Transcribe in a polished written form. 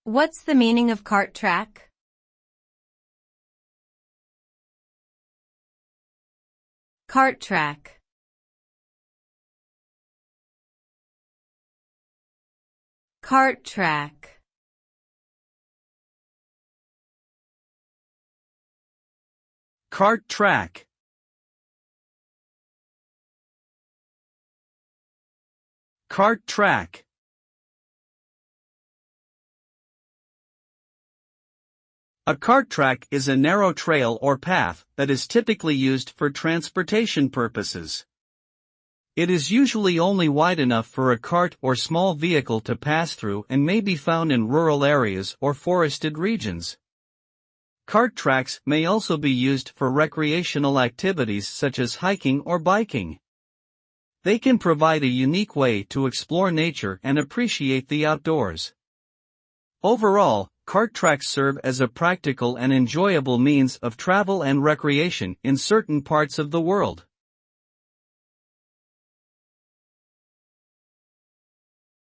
What's the meaning of cart track? Cart track. Cart track. Cart track. Cart track. A cart track is a narrow trail or path that is typically used for transportation purposes. It is usually only wide enough for a cart or small vehicle to pass through and may be found in rural areas or forested regions. Cart tracks may also be used for recreational activities such as hiking or biking. They can provide a unique way to explore nature and appreciate the outdoors. Overall, cart tracks serve as a practical and enjoyable means of travel and recreation in certain parts of the world.